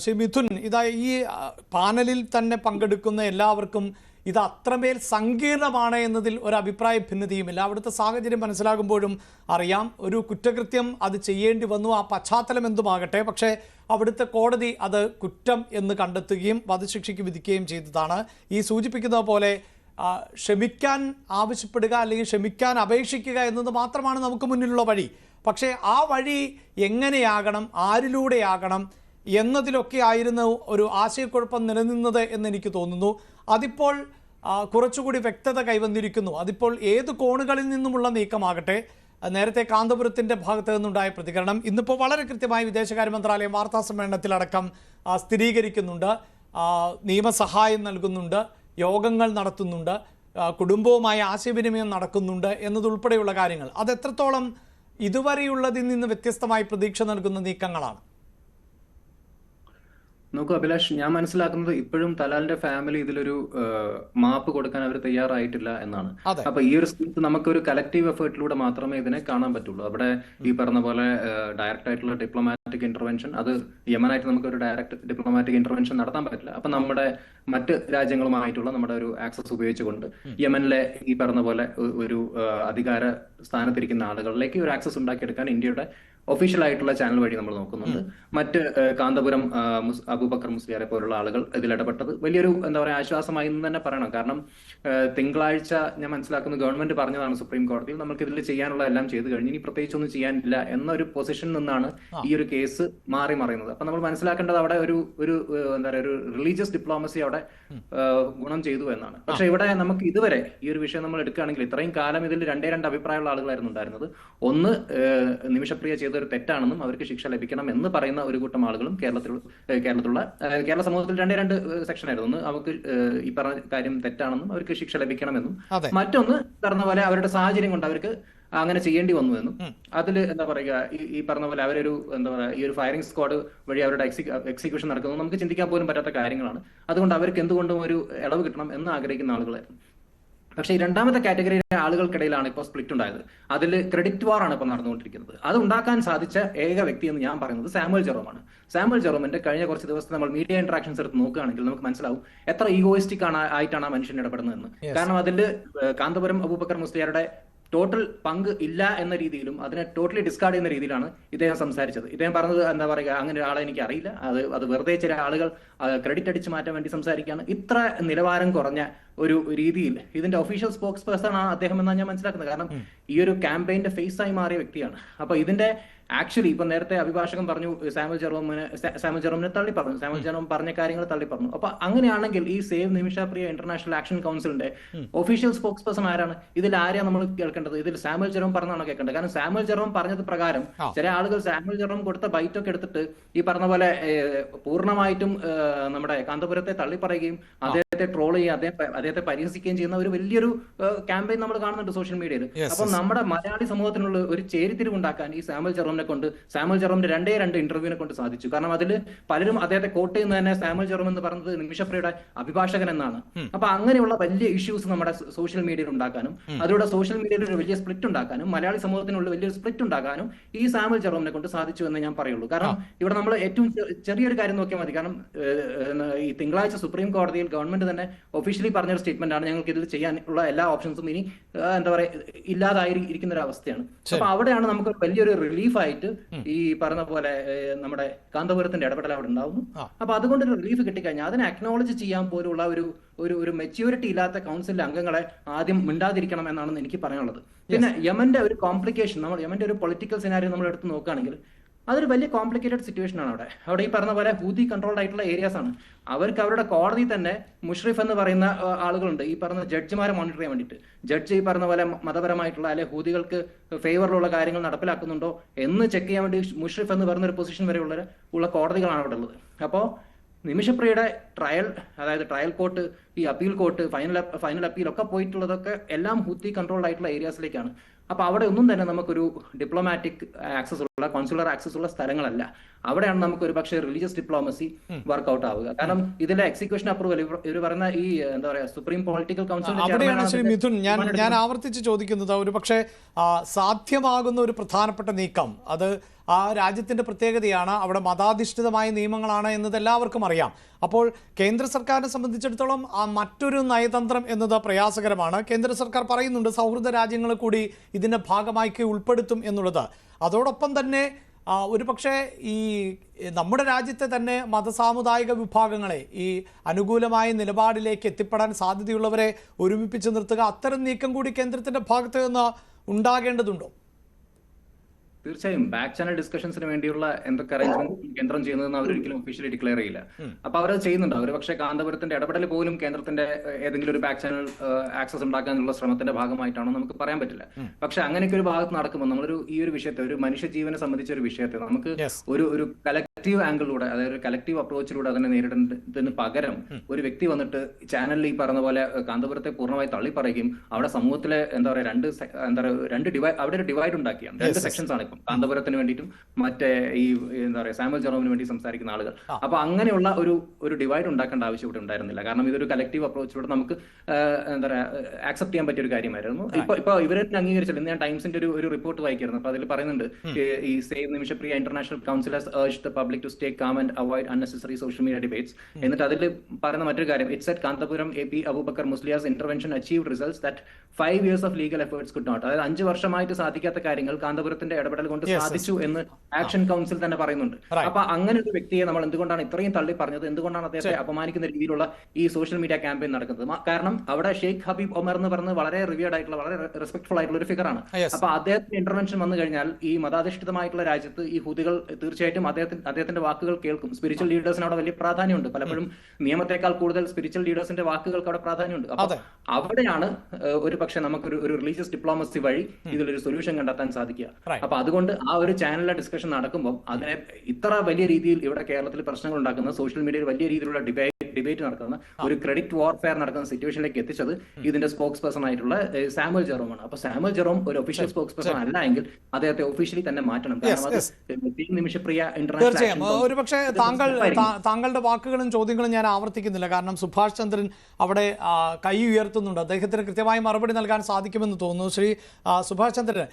ശ്രീ മിഥുൻ, ഇതാ ഈ പാനലിൽ തന്നെ പങ്കെടുക്കുന്ന എല്ലാവർക്കും ഇത് അത്രമേൽ സങ്കീർണമാണ് എന്നതിൽ ഒരു അഭിപ്രായ ഭിന്നതയുമില്ല. അവിടുത്തെ സാഹചര്യം മനസ്സിലാകുമ്പോഴും അറിയാം ഒരു കുറ്റകൃത്യം അത് ചെയ്യേണ്ടി വന്നു, ആ പശ്ചാത്തലം എന്തുമാകട്ടെ. പക്ഷേ അവിടുത്തെ കോടതി അത് കുറ്റം എന്ന് കണ്ടെത്തുകയും വധശിക്ഷയ്ക്ക് വിധിക്കുകയും ചെയ്തതാണ്. ഈ സൂചിപ്പിക്കുന്നത് പോലെ ക്ഷമിക്കാൻ ആവശ്യപ്പെടുക അല്ലെങ്കിൽ ക്ഷമിക്കാൻ അപേക്ഷിക്കുക എന്നത് മാത്രമാണ് നമുക്ക് മുന്നിലുള്ള വഴി. പക്ഷേ ആ വഴി എങ്ങനെയാകണം, ആരിലൂടെയാകണം എന്നതിലൊക്കെ ആയിരുന്നു ഒരു ആശയക്കുഴപ്പം നിലനിന്നത് എന്നെനിക്ക് തോന്നുന്നു. അതിപ്പോൾ കുറച്ചുകൂടി വ്യക്തത കൈവന്നിരിക്കുന്നു. അതിപ്പോൾ ഏത് കോണുകളിൽ നിന്നുമുള്ള നീക്കമാകട്ടെ, നേരത്തെ കാന്തപുരത്തിൻ്റെ ഭാഗത്തു നിന്നുണ്ടായ പ്രതികരണം ഇന്നിപ്പോൾ വളരെ കൃത്യമായി വിദേശകാര്യ മന്ത്രാലയം വാർത്താ സമ്മേളനത്തിലടക്കം സ്ഥിരീകരിക്കുന്നുണ്ട്. നിയമസഹായം നൽകുന്നുണ്ട്, യോഗങ്ങൾ നടത്തുന്നുണ്ട്, കുടുംബവുമായി ആശയവിനിമയം നടക്കുന്നുണ്ട് എന്നതുൾപ്പെടെയുള്ള കാര്യങ്ങൾ. അത് എത്രത്തോളം ഇതുവരെയുള്ളതിൽ നിന്ന് വ്യത്യസ്തമായി പ്രതീക്ഷ നൽകുന്ന നീക്കങ്ങളാണ്? നോക്കൂ അഭിലാഷ്, ഞാൻ മനസ്സിലാക്കുന്നത് ഇപ്പോഴും തലാലിന്റെ ഫാമിലി ഇതിലൊരു മാപ്പ് കൊടുക്കാൻ അവർ തയ്യാറായിട്ടില്ല എന്നാണ്. അപ്പൊ ഈ ഒരു സ്ഥലത്ത് നമുക്കൊരു കലക്റ്റീവ് എഫേർട്ടിലൂടെ മാത്രമേ ഇതിനെ കാണാൻ പറ്റുള്ളൂ. അവിടെ ഈ പറഞ്ഞ പോലെ ഡയറക്റ്റ് ആയിട്ടുള്ള ഡിപ്ലോമാറ്റിക് ഇന്റർവെൻഷൻ, അത് യമനായിട്ട് നമുക്കൊരു ഡയറക്റ്റ് ഡിപ്ലോമാറ്റിക് ഇന്റർവെൻഷൻ നടത്താൻ പറ്റില്ല. അപ്പൊ നമ്മുടെ മറ്റ് രാജ്യങ്ങളുമായിട്ടുള്ള നമ്മുടെ ഒരു ആക്സസ് ഉപയോഗിച്ചുകൊണ്ട് യമനിലെ ഈ പറഞ്ഞ പോലെ ഒരു അധികാര സ്ഥാനത്തിരിക്കുന്ന ആളുകളിലേക്ക് ഒരു ആക്സസ് ഉണ്ടാക്കിയെടുക്കാൻ ഇന്ത്യയുടെ ഒഫീഷ്യൽ ആയിട്ടുള്ള ചാനൽ വഴി നമ്മൾ നോക്കുന്നുണ്ട്. മറ്റ് കാന്തപുരം അബൂബക്കർ മുസ്ലിയാരെ പോലുള്ള ആളുകൾ ഇതിൽ ഇടപെട്ടത് വലിയൊരു എന്താ പറയുക ആശ്വാസമായി എന്ന് തന്നെ പറയണം. കാരണം തിങ്കളാഴ്ച ഞാൻ മനസ്സിലാക്കുന്ന ഗവൺമെന്റ് പറഞ്ഞതാണ് സുപ്രീം കോടതിയിൽ, നമുക്ക് ഇതിൽ ചെയ്യാനുള്ള എല്ലാം ചെയ്തു കഴിഞ്ഞു, ഇനി പ്രത്യേകിച്ചൊന്നും ചെയ്യാനില്ല എന്നൊരു പൊസിഷനിൽ നിന്നാണ് ഈ ഒരു കേസ് മാറി മറിയുന്നത്. അപ്പൊ നമ്മൾ മനസ്സിലാക്കേണ്ടത് അവിടെ ഒരു എന്താ പറയുക ഒരു റിലീജിയസ് ഡിപ്ലോമസി അവിടെ ഗുണം ചെയ്തു എന്നാണ്. പക്ഷെ ഇവിടെ നമുക്ക് ഇതുവരെ ഈ ഒരു വിഷയം നമ്മൾ എടുക്കുകയാണെങ്കിൽ ഇത്രയും കാലം ഇതിൽ രണ്ട് അഭിപ്രായമുള്ള ആളുകളായിരുന്നു ഉണ്ടായിരുന്നത്. ഒന്ന്, നിമിഷപ്രിയ ചെയ്ത ഒരു തെറ്റാണെന്നും അവർക്ക് ശിക്ഷ ലഭിക്കണം എന്ന് പറയുന്ന ഒരു കൂട്ടം ആളുകളും കേരളത്തിലുള്ള കേരള സമൂഹത്തിൽ രണ്ട് സെക്ഷൻ ആയിരുന്നു. ഒന്ന്, അവർക്ക് ഈ പറഞ്ഞ കാര്യം തെറ്റാണെന്നും അവർക്ക് ശിക്ഷ ലഭിക്കണമെന്നും, മറ്റൊന്ന് പറഞ്ഞ പോലെ അവരുടെ സാഹചര്യം കൊണ്ട് അവർക്ക് അങ്ങനെ ചെയ്യേണ്ടി വന്നു എന്നും. അതിൽ എന്താ പറയുക ഈ പറഞ്ഞ പോലെ അവരൊരു എന്താ പറയുക ഈ ഒരു ഫയറിംഗ് സ്ക്വാഡ് വഴി അവരുടെ എക്സിക്യൂഷൻ നടക്കുന്നത് നമുക്ക് ചിന്തിക്കാൻ പോലും പറ്റാത്ത കാര്യങ്ങളാണ്. അതുകൊണ്ട് അവർക്ക് എന്തുകൊണ്ടും ഒരു ഇളവ് കിട്ടണം എന്ന് ആഗ്രഹിക്കുന്ന ആളുകളായിരുന്നു. പക്ഷേ ഈ രണ്ടാമത്തെ കാറ്റഗറിയിലെ ആളുകൾക്കിടയിലാണ് ഇപ്പോൾ സ്പ്ലിറ്റ് ഉണ്ടായത്. അതിൽ ക്രെഡിറ്റ് വാർ ആണ് ഇപ്പോൾ നടന്നുകൊണ്ടിരിക്കുന്നത്. അത് ഉണ്ടാക്കാൻ സാധിച്ച ഏക വ്യക്തി എന്ന് ഞാൻ പറയുന്നത് സാമുവൽ ജെറോമാണ്. സാമുവൽ ജെറോമിന്റെ കഴിഞ്ഞ കുറച്ച് ദിവസത്തെ നമ്മൾ മീഡിയ ഇന്ററാക്ഷൻസ് എടുത്ത് നോക്കുകയാണെങ്കിൽ നമുക്ക് മനസ്സിലാവും എത്ര ഈഗോയിസ്റ്റിക് ആയിട്ടാണ് ആ മനുഷ്യൻ ഇടപെടുന്നതെന്ന്. കാരണം അതിൽ കാന്തപുരം അബൂബക്കർ മുസ്ലിയാരുടെ ടോട്ടൽ പങ്ക് ഇല്ല എന്ന രീതിയിലും അതിനെ ടോട്ടലി ഡിസ്കാർഡ് ചെയ്യുന്ന രീതിയിലാണ് ഇദ്ദേഹം സംസാരിച്ചത്. ഇദ്ദേഹം പറഞ്ഞത് എന്താ പറയുക, അങ്ങനെ ഒരാളെ എനിക്ക് അറിയില്ല, അത് വെറുതെ ചില ആളുകൾ ക്രെഡിറ്റ് അടിച്ചു മാറ്റാൻ വേണ്ടി സംസാരിക്കുകയാണ്. ഇത്ര നിലവാരം കുറഞ്ഞ ഒരു രീതിയിൽ ഇതിന്റെ ഒഫീഷ്യൽ സ്പോക്സ് പേഴ്സൺ ആണ് അദ്ദേഹം എന്നാണ് ഞാൻ മനസ്സിലാക്കുന്നത്. കാരണം ഈ ഒരു ക്യാമ്പയിന്റെ ഫേസ് ആയി മാറിയ വ്യക്തിയാണ്. അപ്പൊ ഇതിന്റെ ആക്ച്വലി ഇപ്പൊ നേരത്തെ അഭിഭാഷകൻ പറഞ്ഞു സാമുവൽ ജെറോമിനെ തള്ളി പറഞ്ഞു, സാമുവൽ ജെറോം പറഞ്ഞ കാര്യങ്ങൾ തള്ളി പറഞ്ഞു. അപ്പൊ അങ്ങനെയാണെങ്കിൽ ഈ സേവ് നിമിഷപ്രിയ ഇന്റർനാഷണൽ ആക്ഷൻ കൗൺസിലിന്റെ ഒഫീഷ്യൽ സ്പോക്സ് പേഴ്സൺ ആരാണ്? ഇതിൽ ആരെയാണ് നമ്മൾ കേൾക്കേണ്ടത്? ഇതിൽ സാമുവൽ ജെറോം പറഞ്ഞാണ് കേൾക്കേണ്ടത്. കാരണം സാമുവൽ ജെറോം പറഞ്ഞത് പ്രകാരം ചില ആളുകൾ സാമുവൽ ജെറോം കൊടുത്ത ബൈറ്റൊക്കെ എടുത്തിട്ട് ഈ പറഞ്ഞ പോലെ പൂർണ്ണമായിട്ടും നമ്മുടെ കാന്തപുരത്തെ തള്ളി പറയുകയും അദ്ദേഹത്തെ ട്രോൾ ചെയ്യുകയും അദ്ദേഹത്തെ പരിഹസിക്കുകയും ചെയ്യുന്ന ഒരു വലിയൊരു ക്യാമ്പയിൻ നമ്മൾ കാണുന്നുണ്ട് സോഷ്യൽ മീഡിയയിൽ. അപ്പൊ നമ്മുടെ മലയാളി സമൂഹത്തിനുള്ള ഒരു ചേരിതിരിവ് ഉണ്ടാക്കാൻ ഈ സാമുവൽ ജെറോമിന്റെ രണ്ട് ഇന്റർവ്യൂവിനെ കൊണ്ട് സാധിച്ചു. കാരണം അതിൽ പലരും അദ്ദേഹത്തെ കോട്ട് ചെയ്യുന്നത് തന്നെ സാമുവൽ ജെറോം എന്ന് പറയുന്നത് നിമിഷപ്രിയയുടെ അഭിഭാഷകൻ എന്നാണ്. അപ്പൊ അങ്ങനെയുള്ള വലിയ ഇഷ്യൂസ് നമ്മുടെ സോഷ്യൽ മീഡിയയിൽ ഉണ്ടാക്കാനും അതിലൂടെ സോഷ്യൽ മീഡിയയിൽ ഒരു വലിയ സ്പ്ലിറ്റ് ഉണ്ടാക്കാനും മലയാളി സമൂഹത്തിനുള്ള വലിയൊരു സ്പ്ലിറ്റ് ഉണ്ടാക്കാനും ഈ സാമുവൽ ജെറോമിനെ കൊണ്ട് സാധിച്ചു എന്ന് ഞാൻ പറയുള്ളൂ. കാരണം ഇവിടെ നമ്മൾ ഏറ്റവും ചെറിയൊരു കാര്യം നോക്കിയാൽ മതി. കാരണം ഈ തിങ്കളാഴ്ച സുപ്രീം കോടതിയിൽ ഗവൺമെന്റ് തന്നെ ഒഫീഷ്യലി പറഞ്ഞൊരു സ്റ്റേറ്റ്മെന്റ് ആണ്, ഞങ്ങൾക്ക് ഇതിൽ ചെയ്യാനുള്ള എല്ലാ ഓപ്ഷൻസും ഇനി എന്താ പറയുക ഇല്ലാതായിരിക്കുന്ന ഒരു അവസ്ഥയാണ്. അപ്പൊ അവിടെയാണ് നമുക്ക് വലിയൊരു റിലീഫായിട്ട് ഈ പറഞ്ഞ പോലെ നമ്മുടെ കാന്തപുരത്തിന്റെ ഇടപെടൽ അവിടെ ഉണ്ടാവുന്നു. അപ്പൊ അതുകൊണ്ട് ഒരു റിലീഫ് കിട്ടിക്കഴിഞ്ഞാൽ അതിനെ അക്നോളജ് ചെയ്യാൻ പോലുള്ള ഒരു മെച്യൂരിറ്റി ഇല്ലാത്ത കൗൺസിലിലെ അംഗങ്ങളെ ആദ്യം മിണ്ടാതിരിക്കണം എന്നാണ് എനിക്ക് പറയാനുള്ളത്. പിന്നെ യമന്റെ ഒരു കോംപ്ലിക്കേഷൻ, യമന്റെ ഒരു പൊളിറ്റിക്കൽ സിനാരിയോ നമ്മൾ എടുത്ത് നോക്കുകയാണെങ്കിൽ അതൊരു വലിയ കോംപ്ലിക്കേറ്റഡ് സിറ്റുവേഷൻ ആണ്. അവിടെ ഈ പറഞ്ഞ പോലെ ഹൂതി കൺട്രോൾഡ് ആയിട്ടുള്ള ഏരിയാസ് ആണ്. അവർക്ക് അവരുടെ കോടതി തന്നെ മുഷ്രിഫ് എന്ന് പറയുന്ന ആളുകളുണ്ട് ഈ പറഞ്ഞ ജഡ്ജിമാരെ മോണിറ്റർ ചെയ്യാൻ വേണ്ടിയിട്ട്. ജഡ്ജ് ഈ പറഞ്ഞ പോലെ മതപരമായിട്ടുള്ള അല്ലെങ്കിൽ ഹൂതികൾക്ക് ഫേവറിലുള്ള കാര്യങ്ങൾ നടപ്പിലാക്കുന്നുണ്ടോ എന്ന് ചെക്ക് ചെയ്യാൻ വേണ്ടി മുഷ്രിഫ് എന്ന് പറയുന്ന ഒരു പൊസിഷൻ വരെ ഉള്ള കോടതികളാണ് അവിടെ ഉള്ളത്. അപ്പോൾ നിമിഷപ്രിയയുടെ ട്രയൽ കോർട്ട്, ഈ അപ്പീൽ കോർട്ട്, ഫൈനൽ അപ്പീൽ ഒക്കെ പോയിട്ടുള്ളതൊക്കെ എല്ലാം ഹൂത്തി കൺട്രോൾഡ് ആയിട്ടുള്ള ഏരിയാസിലേക്കാണ്. അപ്പൊ അവിടെ ഒന്നും തന്നെ നമുക്കൊരു ഡിപ്ലോമാറ്റിക് ആക്സസ് ഉള്ള കോൺസുലർ ആക്സസ് ഉള്ള സ്ഥലങ്ങളല്ല. അവിടെയാണ് നമുക്ക് ഒരു പക്ഷേ റിലീജിയസ് ഡിപ്ലോമസി വർക്ക്ഔട്ട് ആവുക. കാരണം ഇതിലെ എക്സിക്യൂഷൻ അപ്രൂവൽ ഇവർ പറയുന്ന ഈ എന്താ പറയാ supreme political council. Shri Mithun, ഞാൻ ആവർത്തിച്ച് ചോദിക്കുന്നത് ഒരു പക്ഷേ സാധ്യമാകുന്ന ഒരു പ്രധാനപ്പെട്ട നീക്കം, അത് ആ രാജ്യത്തിൻ്റെ പ്രത്യേകതയാണ്. അവിടെ മതാധിഷ്ഠിതമായ നിയമങ്ങളാണ് എന്നത് എല്ലാവർക്കും അറിയാം. അപ്പോൾ കേന്ദ്ര സർക്കാരിനെ സംബന്ധിച്ചിടത്തോളം മറ്റൊരു നയതന്ത്രം എന്നത് പ്രയാസകരമാണ്. കേന്ദ്ര സർക്കാർ പറയുന്നുണ്ട് സൗഹൃദ രാജ്യങ്ങൾ കൂടി ഇതിൻ്റെ ഭാഗമായി ഉൾപ്പെടുത്തും എന്നുള്ളത്. അതോടൊപ്പം തന്നെ ഒരു പക്ഷേ ഈ നമ്മുടെ രാജ്യത്തെ തന്നെ മതസാമുദായിക വിഭാഗങ്ങളെ ഈ അനുകൂലമായ നിലപാടിലേക്ക് എത്തിപ്പെടാൻ സാധ്യതയുള്ളവരെ ഒരുമിപ്പിച്ച് നിർത്തുക, അത്തരം നീക്കം കൂടി കേന്ദ്രത്തിൻ്റെ ഭാഗത്ത് നിന്ന് ഉണ്ടാകേണ്ടതുണ്ടോ? തീർച്ചയായും ബാക്ക് ചാനൽ ഡിസ്കഷൻസിന് വേണ്ടിയുള്ള എന്തൊക്കെ അറേഞ്ച്മെന്റ് കേന്ദ്രം ചെയ്യുന്നതെന്ന് അവരൊരിക്കലും ഒഫീഷ്യലി ഡിക്ലെയർ ചെയ്യില്ല. അപ്പൊ അവരത് ചെയ്യുന്നുണ്ട്. അവർ പക്ഷേ കാന്തപുരത്തിന്റെ ഇടപെടൽ പോലും കേന്ദ്രത്തിന്റെ ഏതെങ്കിലും ഒരു ബാക്ക് ചാനൽ ആക്സസ് ഉണ്ടാക്കാനുള്ള ശ്രമത്തിന്റെ ഭാഗമായിട്ടാണോ നമുക്ക് പറയാൻ പറ്റില്ല. പക്ഷെ അങ്ങനെയൊക്കെ ഒരു ഭാഗത്ത് നടക്കുമ്പോൾ നമ്മളൊരു ഈ ഒരു വിഷയത്തെ, ഒരു മനുഷ്യജീവനെ സംബന്ധിച്ച ഒരു വിഷയത്തെ നമുക്ക് ഒരു കലക്റ്റീവ് ആംഗിളിലൂടെ, അതായത് ഒരു കലക്റ്റീവ് അപ്രോച്ചിലൂടെ അതിനെ നേരിടുന്നതിന് പകരം ഒരു വ്യക്തി വന്നിട്ട് ചാനലിൽ ഈ പറഞ്ഞ പോലെ കാന്തപുരത്തെ പൂർണ്ണമായി തള്ളിപ്പറയുകയും അവിടെ സമൂഹത്തിലെ രണ്ട് ഡിവൈഡ്, അവിടെ ഒരു ഡിവൈഡ് ഉണ്ടാക്കിയാണ്. രണ്ട് സെക്ഷൻസ് ആണ് കാന്തപുരത്തിന് വേണ്ടിയിട്ടും മറ്റേ ഈ സാമുവൽ ജെറോമിന് വേണ്ടി സംസാരിക്കുന്ന ആളുകൾ. അപ്പൊ അങ്ങനെയുള്ള ഒരു ഡിവൈഡ് ഉണ്ടാക്കേണ്ട ആവശ്യം ഇവിടെ ഉണ്ടായിരുന്നില്ല. കാരണം ഇതൊരു കലക്റ്റീവ് അപ്രോച്ചിലൂടെ നമുക്ക് ആക്സെപ്റ്റ് ചെയ്യാൻ പറ്റിയ ഒരു കാര്യമായിരുന്നു. ഇപ്പൊ ഇവരെ അംഗീകരിച്ചില്ല. ഇന്ന് ഞാൻ ടൈംസിന്റെ ഒരു റിപ്പോർട്ട് വായിക്കായിരുന്നു. അപ്പൊ അതിൽ പറയുന്നുണ്ട് ഈ save Nimisha Priya international council has urged the public to stay calm and avoid unnecessary social media debates. എന്നിട്ട് അതിൽ പറയുന്ന മറ്റൊരു കാര്യം, it said Kanthapuram AP Abubakar Muslia's intervention achieved results that 5 years of legal efforts could not. അതായത് 5 വർഷമായിട്ട് സാധിക്കാത്ത കാര്യങ്ങൾ കാന്തപുരത്തിന്റെ ഇടപെടൽ കൊണ്ട് സാധിച്ചു എന്ന് ആക്ഷൻ കൗൺസിൽ തന്നെ പറയുന്നുണ്ട്. അപ്പൊ അങ്ങനെ ഒരു വ്യക്തിയെ നമ്മൾ എന്തുകൊണ്ടാണ് ഇത്രയും തള്ളി പറഞ്ഞത്, എന്തുകൊണ്ടാണ് അദ്ദേഹത്തെ അപമാനിക്കുന്ന രീതിയിലുള്ള ഈ സോഷ്യൽ മീഡിയ ക്യാമ്പയിൻ നടക്കുന്നത്? കാരണം അവിടെ ഷെയ്ഖ് ഹബീബ് ഒമർ എന്ന് പറഞ്ഞത് വളരെ റിവേർഡ് ആയിട്ടുള്ള, വളരെ റെസ്പെക്ട്ഫുൾ ആയിട്ടുള്ള ഒരു ഫിഗറാണ്. അപ്പൊ അദ്ദേഹത്തിന്റെ ഇന്റർവെൻഷൻ വന്നു കഴിഞ്ഞാൽ ഈ മതാധിഷ്ഠിതമായിട്ടുള്ള രാജ്യത്ത് ഈ ഹൂതികൾ തീർച്ചയായിട്ടും അദ്ദേഹത്തിന്റെ വാക്കുകൾ കേൾക്കും. സ്പിരിച്വൽ ലീഡേഴ്സിന് അവിടെ വലിയ പ്രാധാന്യമുണ്ട്. പലപ്പോഴും നിയമത്തെക്കാൾ കൂടുതൽ സ്പിരിച്വൽ ലീഡേഴ്സിന്റെ വാക്കുകൾക്ക് അവിടെ പ്രാധാന്യമുണ്ട്. അപ്പൊ അവിടെയാണ് ഒരു പക്ഷെ നമുക്കൊരു റിലീജിയസ് ഡിപ്ലോമസി വഴി ഇതിലൊരു സൊല്യൂഷൻ കണ്ടെത്താൻ സാധിക്കുക. അപ്പൊ അതുകൊണ്ട് ആ ഒരു ചാനലിലെ ഡിസ്കഷൻ നടക്കുമ്പോൾ അതിനെ ഇത്ര വലിയ രീതിയിൽ ഇവിടെ കേരളത്തിൽ പ്രശ്നങ്ങൾ ഉണ്ടാക്കുന്ന, സോഷ്യൽ മീഡിയയിൽ വലിയ രീതിയിലുള്ള ഡിബേറ്റ് നടക്കുന്ന, ഒരു ക്രെഡിറ്റ് വാർഫെയർ നടക്കുന്ന സിറ്റുവേഷനിലേക്ക് എത്തിച്ചത് ഇതിന്റെ സ്പോക്സ് പേഴ്സൺ ആയിട്ടുള്ള സാമുവൽ ജെറോമാണ്. അപ്പൊ സാമുവൽ ജെറോം ഒരു ഒഫീഷ്യൽ സ്പോക്സ് പേഴ്സൺ അല്ല എങ്കിൽ അദ്ദേഹത്തെ ഒഫീഷ്യലി തന്നെ മാറ്റണം. കാരണം അത് നിമിഷപ്രിയ തീർച്ചയായും ഒരുപക്ഷെ താങ്കളുടെ വാക്കുകളും ചോദ്യങ്ങളും ഞാൻ ആവർത്തിക്കുന്നില്ല. കാരണം സുഭാഷ് ചന്ദ്രൻ അവിടെ കൈ ഉയർത്തുന്നുണ്ട്. അദ്ദേഹത്തിന് കൃത്യമായി മറുപടി നൽകാൻ സാധിക്കുമെന്ന് തോന്നുന്നു. ശ്രീ സുഭാഷ് ചന്ദ്രൻ,